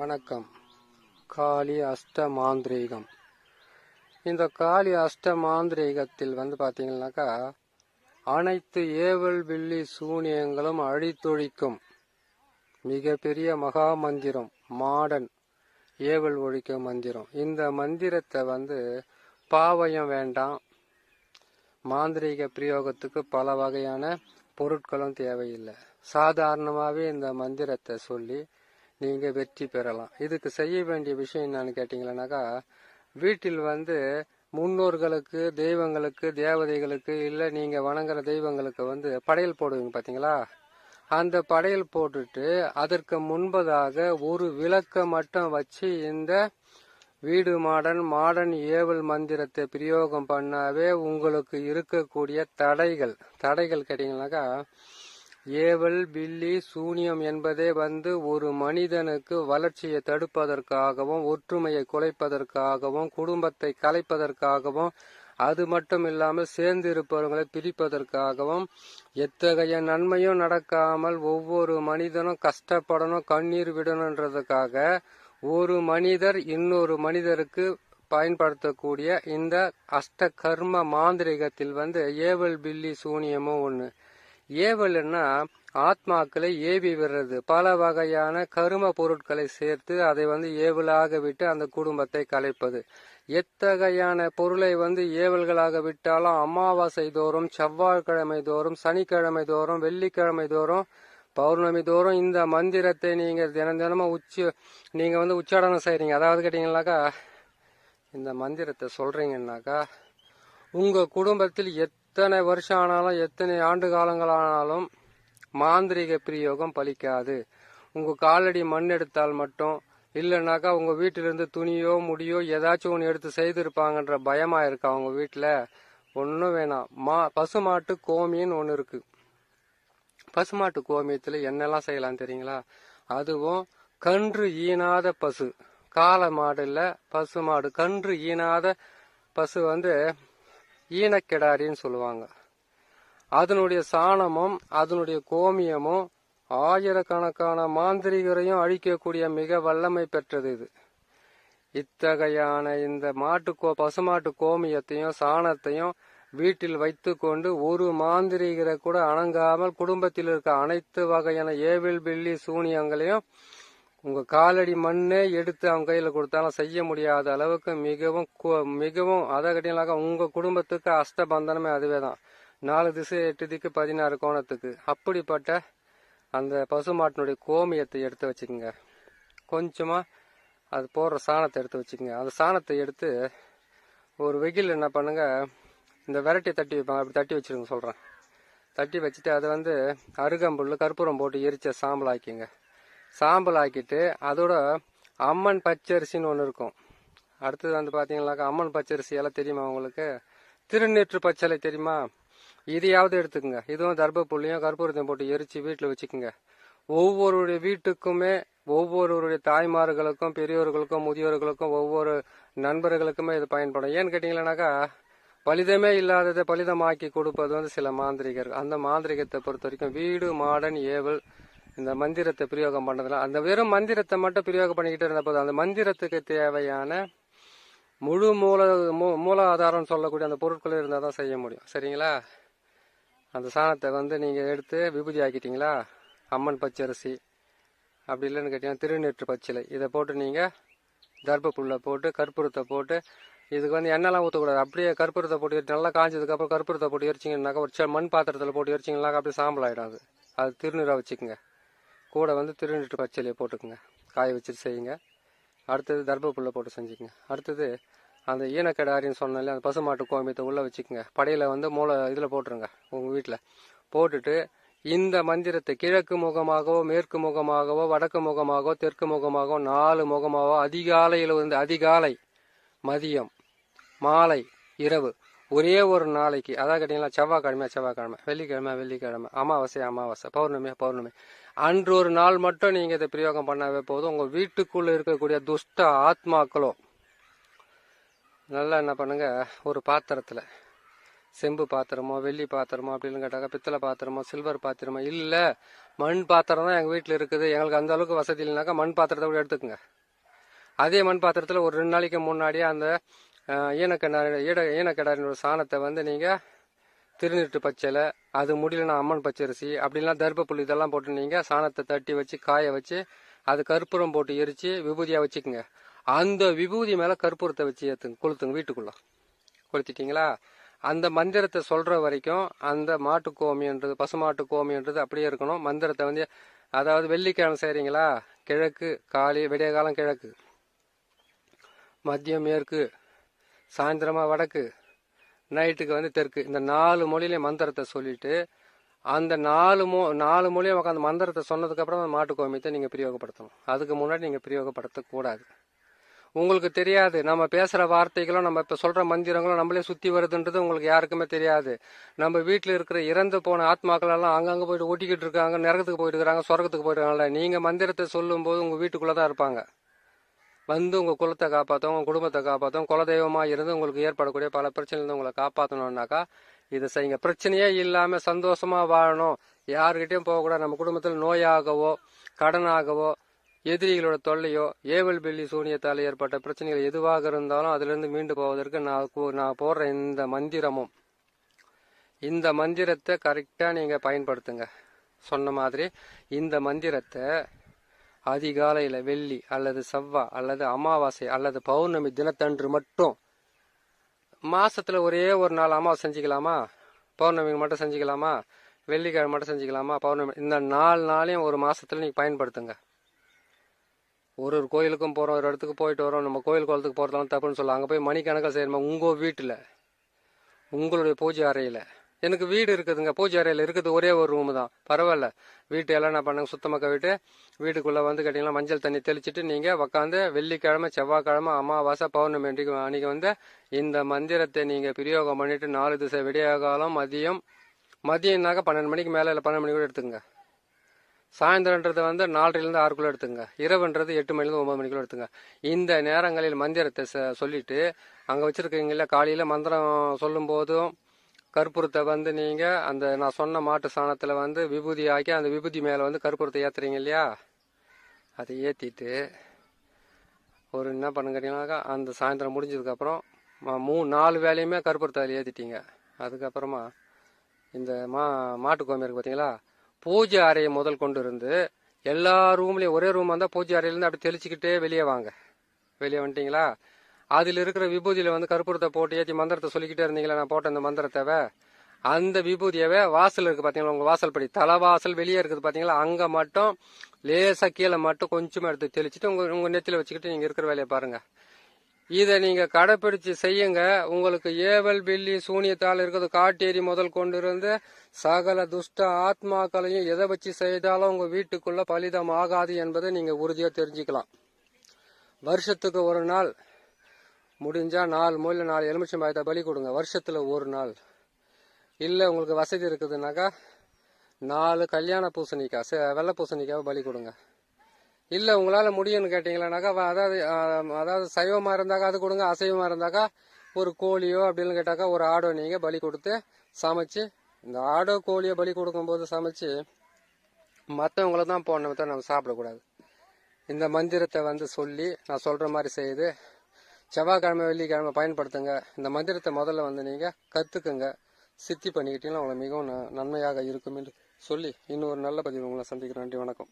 வணக்கம். காளி அஷ்ட மாந்திரீகம். இந்த காளி அஷ்ட மாந்திரீகத்தில் பார்த்தீங்கன்னாக்கா, அனைத்து ஏவல் வில்லி சூனியங்களும் அழித்தொழிக்கும் மிகப்பெரிய மகா மந்திரம், மாடன் ஏவல் ஒழிக்க மந்திரம். இந்த மந்திரத்தை பாவயம் வேண்டாம். மாந்திரீக பிரயோகத்துக்கு பல வகையான பொருட்களும் தேவையில்லை. சாதாரணமாகவே இந்த மந்திரத்தை சொல்லி நீங்கள் வெற்றி பெறலாம். இதுக்கு செய்ய வேண்டிய விஷயம் என்னன்னு கேட்டிங்களேனாக்கா, வீட்டில் முன்னோர்களுக்கு, தெய்வங்களுக்கு, தேவதைகளுக்கு, இல்லை நீங்கள் வணங்குற தெய்வங்களுக்கு படையல் போடுவீங்க பார்த்தீங்களா? அந்த படையல் போட்டுட்டு அதற்கு முன்பதாக ஒரு விளக்கை மட்டும் வச்சு இந்த வீடு மாடன் ஏவல் மந்திரத்தை பிரயோகம் பண்ணாவே உங்களுக்கு இருக்கக்கூடிய தடைகள் கேட்டீங்கன்னாக்கா, ஏவல் பில்லி சூனியம் என்பதே ஒரு மனிதனுக்கு வளர்ச்சியை தடுப்பதற்காகவும், ஒற்றுமையை குலைப்பதற்காகவும், குடும்பத்தை கலைப்பதற்காகவும், அது மட்டும் இல்லாமல் சேர்ந்து இருப்பவர்களை பிரிப்பதற்காகவும், எத்தகைய நன்மையும் நடக்காமல் ஒவ்வொரு மனிதனும் கஷ்டப்படணும், கண்ணீர் விடணுன்றதுக்காக ஒரு மனிதர் இன்னொரு மனிதருக்கு பயன்படுத்தக்கூடிய இந்த அஷ்ட கர்ம மாந்திரிகத்தில் ஏவல் பில்லி சூனியமும் ஒன்று. ஏவல்னா ஆத்மாக்களை ஏவி விடுறது. பல வகையான கரும பொருட்களை சேர்த்து அதை ஏவலாக விட்டு அந்த குடும்பத்தை கலைப்பது. எத்தகையான பொருளை ஏவல்களாக விட்டாலும் அமாவாசை தோறும், செவ்வாய்க்கிழமை தோறும், சனிக்கிழமை தோறும், வெள்ளிக்கிழமை தோறும், பௌர்ணமி தோறும் இந்த மந்திரத்தை நீங்க தினமும் நீங்க உச்சாடனம் செய்றீங்க. அதாவது கேட்டீங்கன்னாக்கா, இந்த மந்திரத்தை சொல்றீங்கன்னாக்கா, உங்க குடும்பத்தில் எத்தனை வருஷம் ஆனாலும், எத்தனை ஆண்டு காலங்கள் ஆனாலும் மாந்திரிக பிரயோகம் பலிக்காது. உங்க காலடி மண் எடுத்தால் மட்டும், இல்லைன்னாக்கா உங்க வீட்டிலிருந்து துணியோ முடியோ ஏதாச்சும் ஒன்று எடுத்து செய்திருப்பாங்கன்ற பயமா இருக்கா உங்க வீட்டில்? ஒன்றும் வேணாம். பசுமாட்டு கோமின்னு ஒன்று இருக்கு. பசுமாட்டு கோமியத்தில் என்னெல்லாம் செய்யலாம் தெரியுங்களா? அதுவும் கன்று ஈனாத பசு, காளை மாடு இல்ல, பசு மாடு, கன்று ஈனாத பசு ஈனக்கெடாரின்னு சொல்லுவாங்க. அதனுடைய சாணமும் அதனுடைய கோமியமும் ஆயிரக்கணக்கான மாந்திரிகரையும் அழிக்கக்கூடிய மிக வல்லமை பெற்றது இது. இத்தகையான இந்த பசுமாட்டு கோமியத்தையும் சாணத்தையும் வீட்டில் வைத்து கொண்டு ஒரு மாந்திரிகரை கூட அணங்காமல் குடும்பத்தில் இருக்க அனைத்து வகையான ஏவில் பில்லி சூனியங்களையும் உங்க காலடி மண்ணே எடுத்து அவங்க கையில கொடுத்தாலும் செய்ய முடியாத அளவுக்கு மிகவும் அதை கட்டினாக்கா உங்க குடும்பத்துக்கு அஷ்டபந்தனமே அதுவே தான். 4 திசை 8 திக்கு 16 கோணத்துக்கு. அப்படிப்பட்ட அந்த பசுமாட்டினுடைய கோமியத்தை எடுத்து வச்சுக்கோங்க. கொஞ்சமா அது போடுற சாணத்தை எடுத்து வச்சுக்கோங்க. அந்த சாணத்தை எடுத்து ஒரு வெயில் என்ன பண்ணுங்க, இந்த விரட்டியை தட்டி வைப்பாங்க, அப்படி தட்டி வச்சிருங்க சொல்றேன். தட்டி வச்சுட்டு அதை அருகம்புல் கற்பூரம் போட்டு எரிச்ச சாம்பல் ஆக்கிங்க. சாம்பல் ஆக்கிட்டு அதோட அம்மன் பச்சரிசின்னு ஒன்று இருக்கும். அடுத்தது பார்த்தீங்கன்னாக்கா, அம்மன் பச்சரிசி எல்லாம் தெரியுமா உங்களுக்கு? திருநீற்று பச்சலை தெரியுமா? இதையாவது எடுத்துக்கோங்க. இதுவும் தர்பப்புள்ளியும் கற்பூரத்தையும் போட்டு எரிச்சு வீட்டில் வச்சுக்கோங்க. ஒவ்வொருடைய வீட்டுக்குமே, ஒவ்வொருவருடைய தாய்மார்களுக்கும், பெரியோர்களுக்கும், முதியோர்களுக்கும், ஒவ்வொரு நண்பர்களுக்குமே இது பயன்படும். ஏன்னு கேட்டீங்கன்னாக்கா, பலிதமே இல்லாததை பலிதமாக்கி கொடுப்பது சில மாந்திரிகர். அந்த மாந்திரிகத்தை பொறுத்த வரைக்கும் வீடு மாடன் ஏவல் இந்த மந்திரத்தை பிரயோகம் பண்ணதுல, அந்த வெறும் மந்திரத்தை மட்டும் பிரயோகம் பண்ணிக்கிட்டு இருந்த போது அந்த மந்திரத்துக்கு தேவையான முழு மூலாதாரம் சொல்லக்கூடிய அந்த பொருட்கள் இருந்தால் தான் செய்ய முடியும். சரிங்களா? அந்த சாணத்தை நீங்க எடுத்து விபூதி ஆக்கிட்டீங்களா? அம்மன் பச்சரிசி அப்படி இல்லைன்னு கேட்டீங்கன்னா திருநீற்று பச்சிலை இதை போட்டு நீங்க தர்பப்புல்லை போட்டு கற்பூரத்தை போட்டு, இதுக்கு எண்ணெய்லாம் ஊற்றக்கூடாது. அப்படியே கற்பூரத்தை போட்டு நல்லா காய்ச்சதுக்கு அப்புறம் கற்பூரத்தை போட்டு எரிச்சிங்கன்னாக்கா, ஒரு மண் பாத்திரத்தில் போட்டு எரிச்சிங்கனாக்கா அப்படியே சாம்பல் ஆகிடும். அது திருநீராக வச்சுக்கோங்க. கூட திருநீற்று பச்சலையை போட்டுக்குங்க. காய வச்சுட்டு செய்யுங்க. அடுத்தது தர்பப்புல்லை போட்டு செஞ்சுக்கங்க. அடுத்தது அந்த ஈனக்கெடாரின்னு சொன்னாலே அந்த பசுமாட்டு கோமியத்தை உள்ளே வச்சுக்கோங்க. படையில் மூளை இதில் போட்டுருங்க உங்கள் வீட்டில். போட்டுட்டு இந்த மந்திரத்தை கிழக்கு முகமாகவோ, மேற்கு முகமாகவோ, வடக்கு முகமாகவோ, தெற்கு முகமாகவோ, 4 முகமாகவோ, அதிகாலை, மதியம், மாலை, இரவு, ஒரே ஒரு நாளைக்கு, அதாவது கேட்டீங்களா, செவ்வாய்க்கிழமை, வெள்ளிக்கிழமை, அமாவாசை, பௌர்ணமி, அன்று ஒரு நாள் மட்டும் நீங்க இதை பிரயோகம் பண்ணாவே போதும். உங்க வீட்டுக்குள்ள இருக்கக்கூடிய துஷ்ட ஆத்மாக்களோ நல்லா என்ன பண்ணுங்க, ஒரு பாத்திரத்துல, செம்பு பாத்திரமோ, வெள்ளி பாத்திரமோ, அப்படின்னு கேட்டாக்க பித்தளை பாத்திரமோ, சில்வர் பாத்திரமோ, இல்ல மண் பாத்திரம் தான் எங்க வீட்டுல இருக்குது, எங்களுக்கு அந்த அளவுக்கு வசதி இல்லைனாக்கா மண் பாத்திரத்தை கூட எடுத்துக்கோங்க. அதே மண் பாத்திரத்தில் ஒரு 2 நாளைக்கு முன்னாடியே அந்த ஈனக்கிடாரினோட சாணத்தை வந்து நீங்கள் திருநீட்டு பச்சையில், அது முடியலன்னா அம்மன் பச்சரிசி, அப்படிலாம் தர்பப்புல் இதெல்லாம் போட்டு நீங்கள் சாணத்தை தட்டி வச்சு காய வச்சு அது கற்பூரம் போட்டு எரித்து விபூதியாக வச்சுக்கோங்க. அந்த விபூதி மேலே கற்பூரத்தை வச்சு ஏற்றுங்க, கொளுத்துங்க வீட்டுக்குள்ளே. கொளுத்திட்டீங்களா? அந்த மந்திரத்தை சொல்கிற வரைக்கும் அந்த மாட்டு கோமின்றது, பசுமாட்டு கோமின்றது அப்படியே இருக்கணும். மந்திரத்தை வந்து, அதாவது வெள்ளிக்கிழமை செய்கிறீங்களா, கிழக்கு காலை விடிய காலம் கிழக்கு, மதியம் மேற்கு, சாயந்தரமாக வடக்கு, நைட்டுக்கு வந்து தெற்கு, இந்த 4 மொழியிலே மந்திரத்தை சொல்லிட்டு அந்த 4 மொழியும் உட்காந்து மந்திரத்தை சொன்னதுக்கப்புறம் அந்த மாட்டு கோமியத்தை நீங்கள் பிரயோகப்படுத்தணும். அதுக்கு முன்னாடி நீங்கள் பிரயோகப்படுத்தக்கூடாது. உங்களுக்கு தெரியாது, நம்ம பேசுகிற வார்த்தைகளும் நம்ம இப்போ சொல்கிற மந்திரங்களும் நம்மளே சுற்றி வருதுன்றது உங்களுக்கு யாருக்குமே தெரியாது. நம்ம வீட்டில் இருக்கிற இறந்து போன ஆத்மாக்கள் எல்லாம் அங்கங்கே போயிட்டு ஒட்டிக்கிட்டு இருக்காங்க, நரகத்துக்கு போயிட்டு இருக்கிறாங்க, சொர்க்கத்துக்கு போயிட்டு நீங்கள் மந்திரத்தை சொல்லும்போது உங்கள் வீட்டுக்குள்ளே தான் இருப்பாங்க. வந்து உங்கள் குலத்தை காப்பாற்றும், உங்கள் குடும்பத்தை காப்பாற்றும், குலதெய்வமாக இருந்து உங்களுக்கு ஏற்படக்கூடிய பல பிரச்சனையிலிருந்து உங்களை காப்பாற்றணுன்னாக்கா இதை செய்யுங்க. பிரச்சனையே இல்லாமல் சந்தோஷமாக வாழணும், யாருக்கிட்டையும் போகக்கூடாது. நம்ம குடும்பத்தில் நோயாகவோ கடனாகவோ எதிரிகளோட தொல்லையோ ஏவல் பில்லி சூனியத்தால் ஏற்பட்ட பிரச்சனைகள் எதுவாக இருந்தாலும் அதிலிருந்து மீண்டு போவதற்கு நான் போடுற இந்த மந்திரத்தை கரெக்டாக நீங்கள் பயன்படுத்துங்க. சொன்ன மாதிரி இந்த மந்திரத்தை அதிகாலையில் வெள்ளி அல்லது செவ்வாய் அல்லது அமாவாசை அல்லது பௌர்ணமி தினத்தன்று மட்டும், மாசத்துல ஒரே ஒரு நாள் அமாவாசை செஞ்சுக்கலாமா, பௌர்ணமிக்கு மட்டும் செஞ்சுக்கலாமா, வெள்ளிக்கிழமை மட்டும் செஞ்சுக்கலாமா, பௌர்ணமி, இந்த 4 நாளையும் ஒரு மாசத்துல நீங்க பயன்படுத்துங்க. ஒரு கோயிலுக்கும் போறோம், ஒரு இடத்துக்கு போயிட்டு வரோம், நம்ம கோயில் குளத்துக்கு போறதாலும் தப்புன்னு சொல்லலாம். அங்கே போய் மணிக்கணக்காக செய்யணுமா? உங்க வீட்டில் உங்களுடைய பூஜை அறையில், எனக்கு வீடு இருக்குதுங்க, பூஜை அறையில் இருக்குது ஒரே ஒரு ரூமு தான், பரவாயில்ல, வீட்டு எல்லாம் என்ன பண்ணுங்க சுத்தமாக கவிட்டு வீட்டுக்குள்ளே வந்து கேட்டிங்கன்னா மஞ்சள் தண்ணி தெளிச்சுட்டு நீங்கள் உக்காந்து வெள்ளிக்கிழமை செவ்வாய்க்கிழமை அமாவாசை பௌர்ணமி அன்றைக்கு வந்து இந்த மந்திரத்தை நீங்கள் பிரயோகம் பண்ணிட்டு 4 திசை விடிய காலம் மதியம்னாக்க 12 மணிக்கு மேலே இல்லை 12 மணி கூட எடுத்துங்க. சாயந்தரன்றது வந்து 4லேருந்து 6 எடுத்துங்க. இரவுன்றது 8 மணிலேருந்து 9 மணிக்குள்ள எடுத்துங்க. இந்த நேரங்களில் மந்திரத்தை சொல்லிட்டு அங்கே வச்சிருக்கீங்களா, காலையில் மந்திரம் சொல்லும் போதும் கற்பூரத்தை வந்து நீங்கள் அந்த நான் சொன்ன மாட்டு சாணத்தில் வந்து விபூதி ஆக்கி அந்த விபூதி மேலே வந்து கற்பூரத்தை ஏற்றுறீங்க இல்லையா, அதை ஏற்றிட்டு ஒரு என்ன பண்ணுங்க கேட்டீங்கன்னாக்கா, அந்த சாயந்தரம் முடிஞ்சதுக்கப்புறம் 4 வேலையுமே கற்பூரத்தை அதில் ஏற்றிட்டீங்க. அதுக்கப்புறமா இந்த மாட்டு கோமி இருக்கு பார்த்தீங்களா, பூஜை அறையை முதல் கொண்டு இருந்து எல்லா ரூம்லேயும், ஒரே ரூம் வந்தால் பூஜை அறையிலேருந்து அப்படி தெளிச்சுக்கிட்டே வெளியே வாங்க. வெளியே வந்துட்டீங்களா, அதில் இருக்கிற விபூதியில் வந்து கற்பூரத்தை போட்டு ஏற்றி மந்திரத்தை சொல்லிக்கிட்டே இருந்தீங்களா, நான் போட்ட அந்த மந்திரத்தை, அந்த விபூதியவே வாசல் இருக்குது பார்த்தீங்களா, உங்கள் வாசல் படி தலைவாசல் வெளியே இருக்குது பார்த்தீங்களா, அங்கே மட்டும் லேசாக கீழே மட்டும் கொஞ்சமாக எடுத்து தெளிச்சுட்டு உங்கள் நெத்தியில் வச்சுக்கிட்டு நீங்கள் இருக்கிற வேலையை பாருங்கள். இதை நீங்கள் கடைப்பிடிச்சு செய்யுங்க. உங்களுக்கு ஏவல் பில்லி சூனியத்தால் இருக்கிறது காட்டேரி முதல் கொண்டு இருந்து சகல துஷ்ட ஆத்மாக்களையும் எதை வச்சு செய்தாலும் உங்கள் வீட்டுக்குள்ள பலிதம் ஆகாது என்பதை நீங்கள் உறுதியாக தெரிஞ்சுக்கலாம். வருஷத்துக்கு ஒரு நாள் முடிஞ்சா 4 மூலையில் 4 எலுமிச்சம்பழத்தை பலி கொடுங்க. வருஷத்துல ஒரு நாள். இல்லை உங்களுக்கு வசதி இருக்குதுனாக்கா 4 கல்யாண பூசணிக்காய் வெள்ளை பூசணிக்காவை பலி கொடுங்க. இல்லை உங்களால் முடியும்னு கேட்டீங்களானாக்கா, அதாவது சைவமாக இருந்தாக்கா அது கொடுங்க, அசைவமாக இருந்தாக்கா ஒரு கோழியோ அப்படின்னு கேட்டாக்கா ஒரு ஆடோ நீங்கள் பலி கொடுத்து சமைச்சு, இந்த ஆடோ கோழியோ பலி கொடுக்கும்போது சமைச்சு மற்றவங்கள தான் போடணுமே தவிர நம்ம சாப்பிடக்கூடாது. இந்த மந்திரத்தை வந்து சொல்லி நான் சொல்கிற மாதிரி செய்யுது செவ்வாய்க்கிழமை வெள்ளிக்கிழமை பயன்படுத்துங்க. இந்த மந்திரத்தை முதல்ல வந்து நீங்கள் கற்றுக்குங்க, சித்தி பண்ணிக்கிட்டீங்கன்னா உங்களுக்கு மிகவும் நன்மையாக இருக்கும் என்று சொல்லி இன்னொரு நல்ல பதிவு உங்களை சந்திக்கிறேன். நன்றி, வணக்கம்.